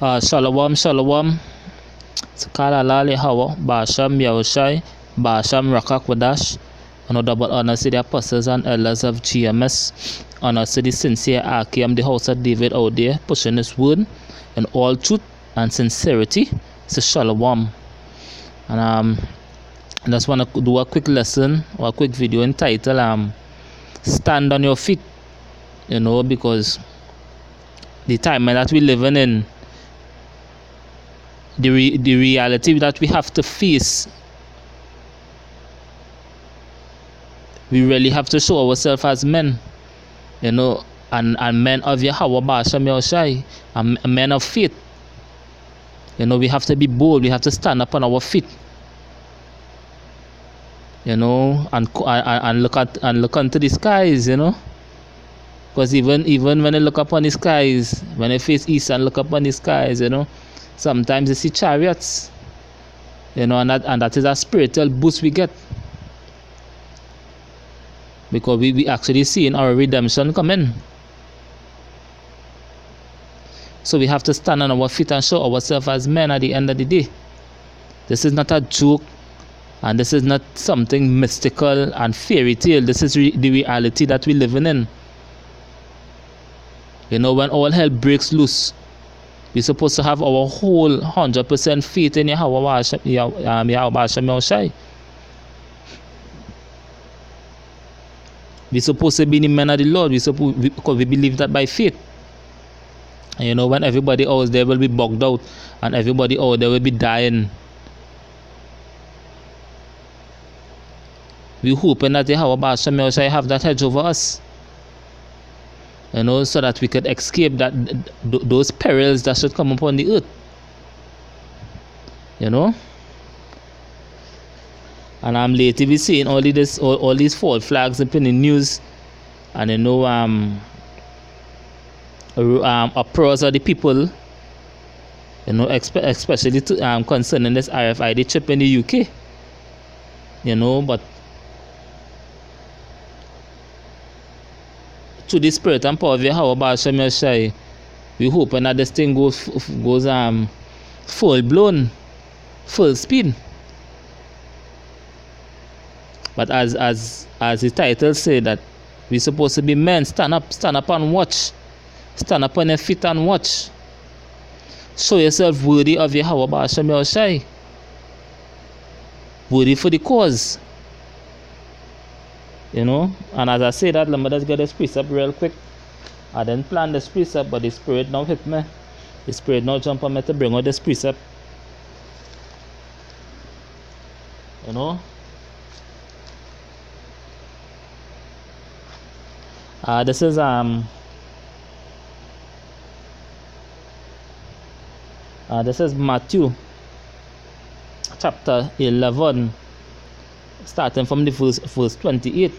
Shalom, shalom. Sekala lali hawa, Basham Yahushai, Basham Rakakwadash. And double honor to the apostles and elders of GMS. Honor to the sincere Akim, the house of David out there, pushing his word in all truth and sincerity. So shalom. And I just want to do a quick lesson or a quick video entitled Stand on Your Feet. Because the time that we're living in, the reality that we have to face, we really have to show ourselves as men, and men of Yahweh Basham Yahushai, and men of faith. We have to be bold. We have to stand up on our feet, and look into the skies, because even when I look up on the skies, when I face east and look up on the skies, sometimes you see chariots, and that is a spiritual boost we get, because we actually seeing our redemption coming. So we have to stand on our feet and show ourselves as men at the end of the day. This is not a joke, and this is not something mystical and fairy tale. This is the reality that we're living in. When all hell breaks loose, we're supposed to have our whole 100% faith in Yahweh Basham Yahushai. We're supposed to be the men of the Lord. Because we believe that by faith. And when everybody else there will be bogged out, and everybody else there will be dying, we're hoping that Yahweh Basham Yahushai have that hedge over us. So that we could escape those perils that should come upon the earth. And I'm lately be seeing all these false flags up in the news, and uproars of the people, especially concerning this RFID chip in the UK. But to the spirit and power of Yahweh Basham Yahushai, we hoping that this thing goes full blown, full speed. But as the title say, that we supposed to be men, stand up and watch, stand up on your feet and watch. Show yourself worthy of Yahweh Basham Yahushai, worthy for the cause. And as I say that, let me just get this precept real quick. I didn't plan this precept, but the Spirit now hit me. The Spirit now jump on me to bring out this precept. This is Matthew chapter 11, starting from the verse 28.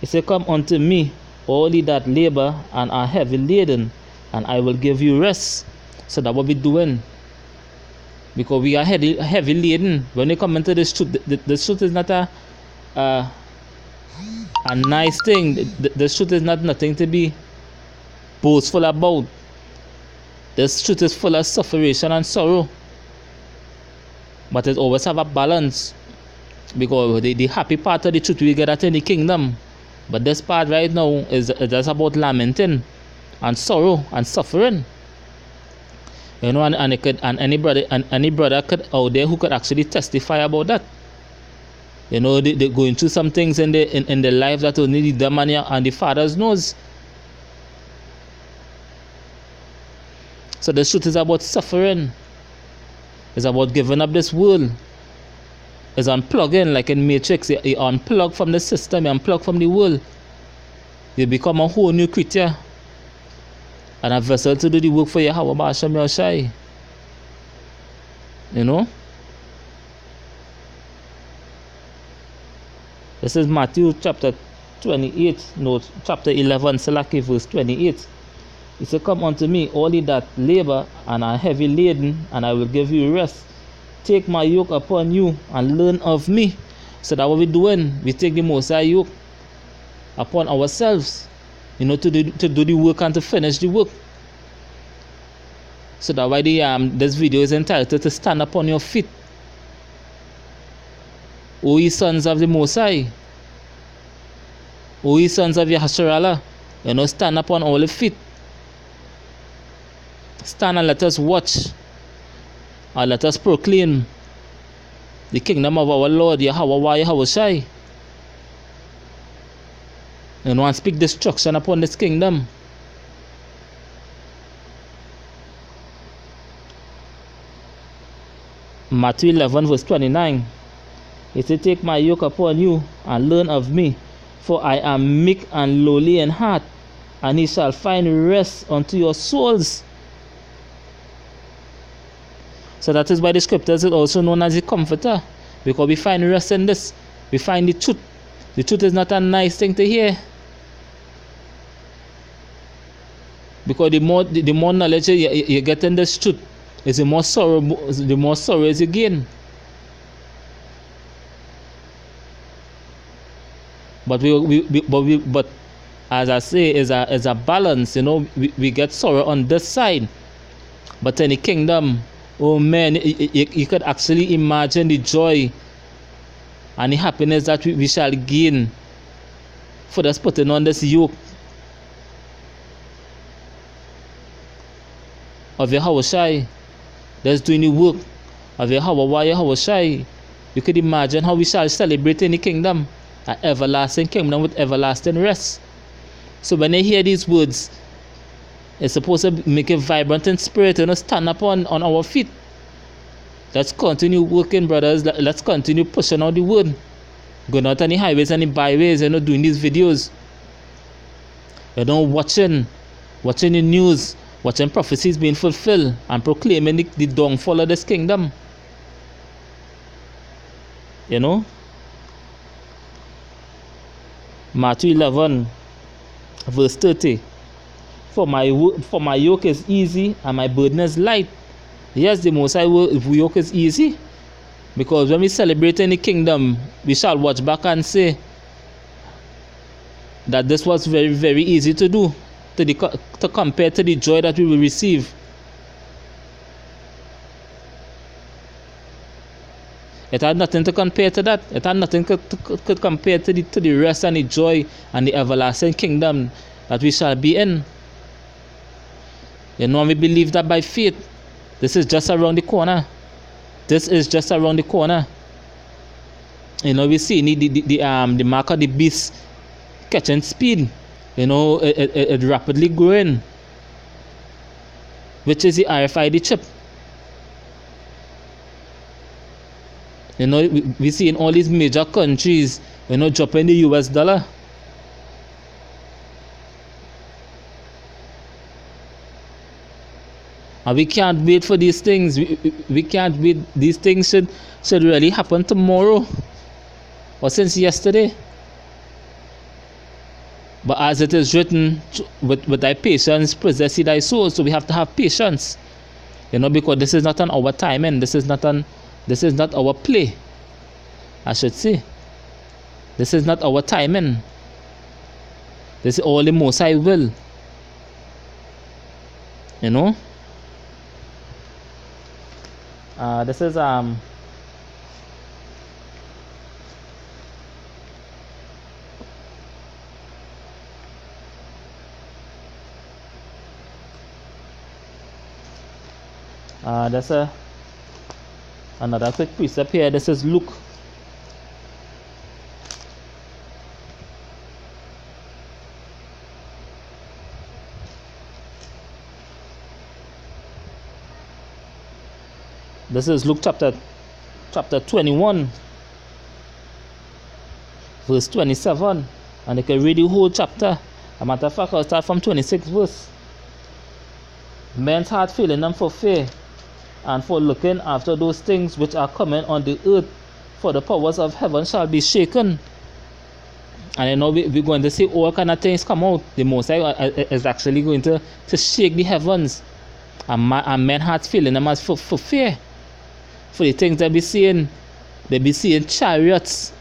It says, "Come unto me, all ye that labor and are heavy laden, and I will give you rest." So that's what we're doing, because we are heavy laden. When we come into this truth, the truth is not a nice thing. The truth is not nothing to be boastful about. This truth is full of suffering and sorrow, but it always have a balance, because the happy part of the truth we get at in the kingdom, but this part right now is just about lamenting and sorrow and suffering. And any brother could out there who could actually testify about that. They're going through some things in their life that only the man and the fathers knows. So the truth is about suffering. It's about giving up this world. It's unplugging, like in Matrix. You unplug from the system, you unplug from the world. You become a whole new creature, and a vessel to do the work for Yahweh Basham Yahushai. This is Matthew chapter 28, chapter 11, Salaki, verse 28. It said, "Come unto me, all ye that labor and are heavy laden, and I will give you rest. Take my yoke upon you and learn of me." So that's what we're doing. We take the Most High yoke upon ourselves, to do the work and to finish the work. So that's why this video is entitled to stand up on your feet. O ye sons of the Most High, O ye sons of Yahshua, stand up on all the feet. Stand and let us watch, and let us proclaim the kingdom of our Lord Yahweh Yahushai. And speak destruction upon this kingdom. Matthew 11 verse 29. It says, take my yoke upon you and learn of me, for I am meek and lowly in heart, and ye shall find rest unto your souls. So that is why the scriptures is also known as the comforter, because we find rest in this. We find the truth. The truth is not a nice thing to hear, because the more knowledge you get in this truth, is the more sorrow is you gain. But but as I say, is a balance. We get sorrow on this side, but in the kingdom, oh man, you could actually imagine the joy and the happiness that we shall gain for us putting on this yoke of Yahushai, that's doing the work of Yahushai. You could imagine how we shall celebrate in the kingdom, an everlasting kingdom with everlasting rest. So when they hear these words, it's supposed to make it vibrant in spirit, stand up on our feet. Let's continue working, brothers. Let's continue pushing out the word. Going out on the highways and the byways, doing these videos. Watching the news, watching prophecies being fulfilled, and proclaiming the downfall of this kingdom. Matthew 11, verse 30. For my yoke is easy and my burden is light. Yes, the Most High yoke is easy, because when we celebrate in the kingdom, we shall watch back and say that this was very, very easy to do, to compare to the joy that we will receive. It had nothing to compare to that. It had nothing to compare to the rest and the joy and the everlasting kingdom that we shall be in. We believe that by faith. This is just around the corner. This is just around the corner. We see the mark of the beast catching speed. It rapidly growing, which is the RFID chip. We see in all these major countries, dropping the US dollar. And we can't wait for these things. We can't wait. These things should really happen tomorrow, or since yesterday. But as it is written, with thy patience possess thy soul. So we have to have patience, because this is not on our timing. This is not our play, I should say. This is not our timing. This is all the Most High will. This is that's another quick precept here. This is Luke. This is Luke chapter 21, verse 27, and you can read the whole chapter. As a matter of fact, I'll start from 26 verse. Men's heart failing them for fear, and for looking after those things which are coming on the earth, for the powers of heaven shall be shaken. And we're going to see all kind of things come out. The Most High is actually going to shake the heavens, and men's hearts failing them as for fear. For the things they'll be seeing chariots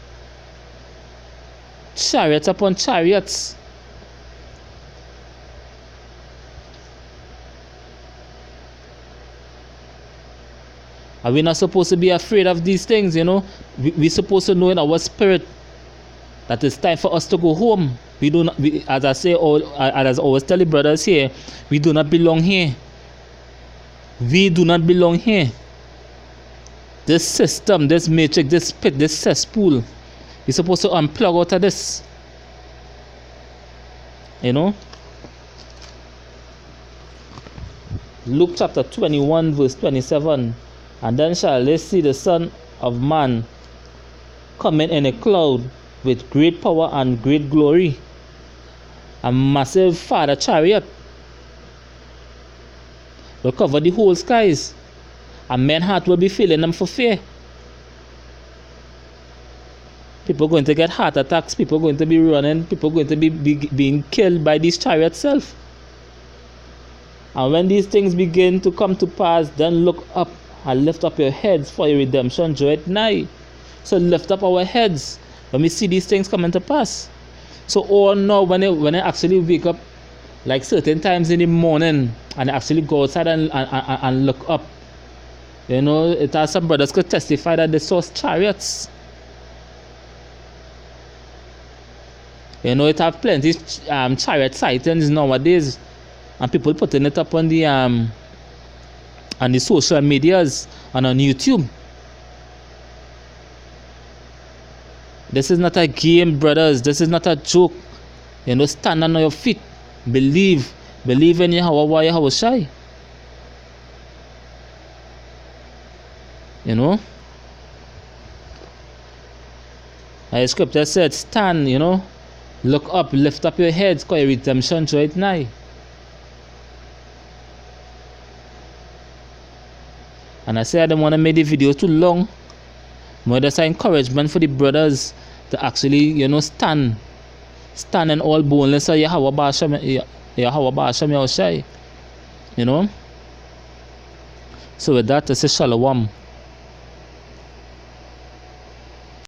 upon chariots. And we're not supposed to be afraid of these things, you know. We're supposed to know in our spirit that it's time for us to go home. We do not, as I say, as I always tell the brothers here, we do not belong here. We do not belong here. This system, this matrix, this pit, this cesspool, we're supposed to unplug out of this. You know? Luke chapter 21 verse 27. And then shall they see the Son of Man coming in a cloud with great power and great glory. A massive Father chariot will cover the whole skies. And men's heart will be filling them for fear. People are going to get heart attacks. People are going to be running. People are going to be being killed by this chariot itself. And when these things begin to come to pass, then look up and lift up your heads, for your redemption draweth nigh. So lift up our heads when we see these things coming to pass. So all now, when I actually wake up, like certain times in the morning, and I actually go outside and look up, you know, it has some brothers could testify that they saw chariots. You know, it have plenty chariot sightings nowadays, and people putting it up on the social medias and on YouTube. This is not a game, brothers. This is not a joke. You know, stand on your feet. Believe in Yahweh Yahushai. You know, the scripture said, stand, you know, look up, lift up your heads, because your redemption draweth nigh. And I say I don't want to make the video too long, but that's an encouragement for the brothers to actually, you know, stand in all boldness of Yahweh Ba'ashem Yahushai. You know. So with that, I say shalom.